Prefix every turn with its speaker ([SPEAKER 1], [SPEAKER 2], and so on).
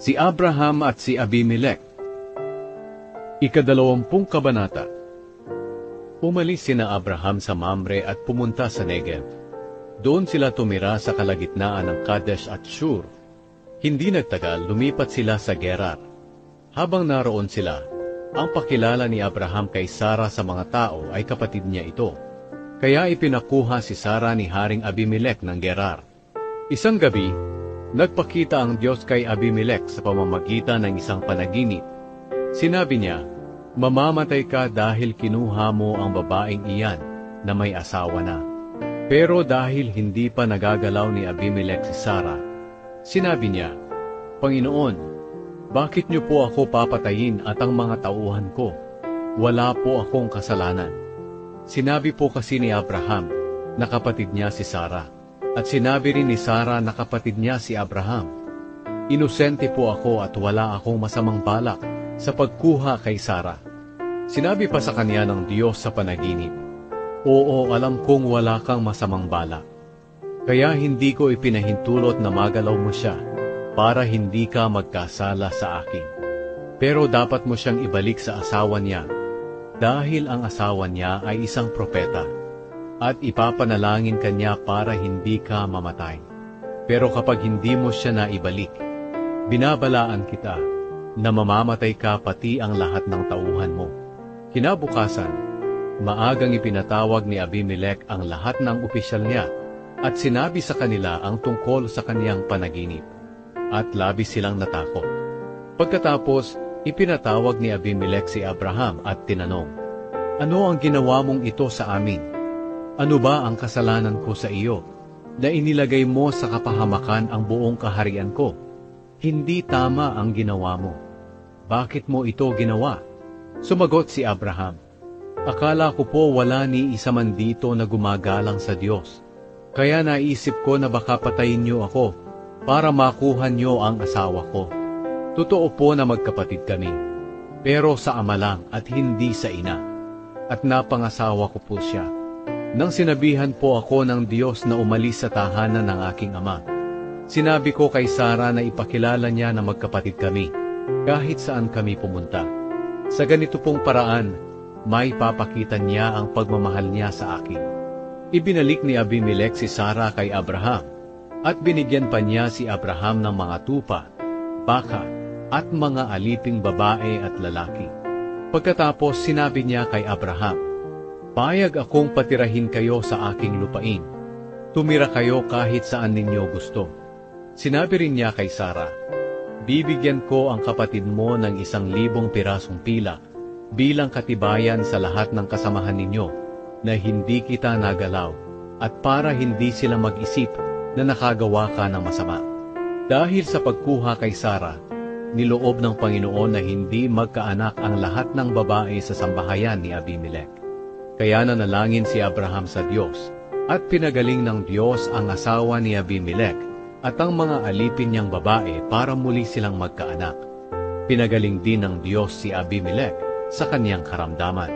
[SPEAKER 1] Si Abraham at si Abimelech. Ika-20 kabanata. Umalis sina Abraham sa Mamre at pumunta sa Negev. Doon sila tumira sa kalagitnaan ng Kadesh at Shur. Hindi nagtagal, lumipat sila sa Gerar. Habang naroon sila, ang pakilala ni Abraham kay Sara sa mga tao ay kapatid niya ito. Kaya ipinakuha si Sara ni Haring Abimelech ng Gerar. Isang gabi, nagpakita ang Diyos kay Abimelech sa pamamagitan ng isang panaginip. Sinabi niya, "Mamamatay ka dahil kinuha mo ang babaeng iyan na may asawa na." Pero dahil hindi pa nagagalaw ni Abimelech si Sara, sinabi niya, "Panginoon, bakit niyo po ako papatayin at ang mga tauhan ko? Wala po akong kasalanan." Sinabi po kasi ni Abraham na kapatid niya si Sara. At sinabi rin ni Sara na kapatid niya si Abraham, "Inosente po ako at wala akong masamang balak sa pagkuha kay Sara." Sinabi pa sa kanya ng Diyos sa panaginip, "Oo, alam kong wala kang masamang balak. Kaya hindi ko ipinahintulot na magalaw mo siya para hindi ka magkasala sa akin. Pero dapat mo siyang ibalik sa asawa niya dahil ang asawa niya ay isang propeta. At ipapanalangin kanya para hindi ka mamatay. Pero kapag hindi mo siya naibalik, binabalaan kita na mamamatay ka pati ang lahat ng tauhan mo." Kinabukasan, maagang ipinatawag ni Abimelech ang lahat ng opisyal niya at sinabi sa kanila ang tungkol sa kaniyang panaginip. At labis silang natakot. Pagkatapos, ipinatawag ni Abimelech si Abraham at tinanong, "Ano ang ginawa mong ito sa amin? Ano ba ang kasalanan ko sa iyo, na inilagay mo sa kapahamakan ang buong kaharian ko? Hindi tama ang ginawa mo. Bakit mo ito ginawa?" Sumagot si Abraham, "Akala ko po wala ni isa man dito na gumagalang sa Diyos. Kaya naisip ko na baka patayin niyo ako para makuha niyo ang asawa ko. Totoo po na magkapatid kami, pero sa ama lang at hindi sa ina. At napangasawa ko po siya. Nang sinabihan po ako ng Diyos na umalis sa tahanan ng aking ama, sinabi ko kay Sara na ipakilala niya na magkapatid kami, kahit saan kami pumunta. Sa ganito pong paraan, may papakita niya ang pagmamahal niya sa akin." Ibinalik ni Abimelech si Sara kay Abraham, at binigyan pa niya si Abraham ng mga tupa, baka, at mga aliping babae at lalaki. Pagkatapos sinabi niya kay Abraham, "Payag akong patirahin kayo sa aking lupain. Tumira kayo kahit saan ninyo gusto." Sinabi rin niya kay Sara, "Bibigyan ko ang kapatid mo ng 1,000 pirasong pilak bilang katibayan sa lahat ng kasamahan ninyo na hindi kita nagalaw at para hindi sila mag-isip na nakagawa ka ng masama." Dahil sa pagkuha kay Sara, niloob ng Panginoon na hindi magkaanak ang lahat ng babae sa sambahayan ni Abimelech. Kaya nanalangin si Abraham sa Diyos, at pinagaling ng Diyos ang asawa ni Abimelech at ang mga alipin niyang babae para muli silang magkaanak. Pinagaling din ng Diyos si Abimelech sa kaniyang karamdaman.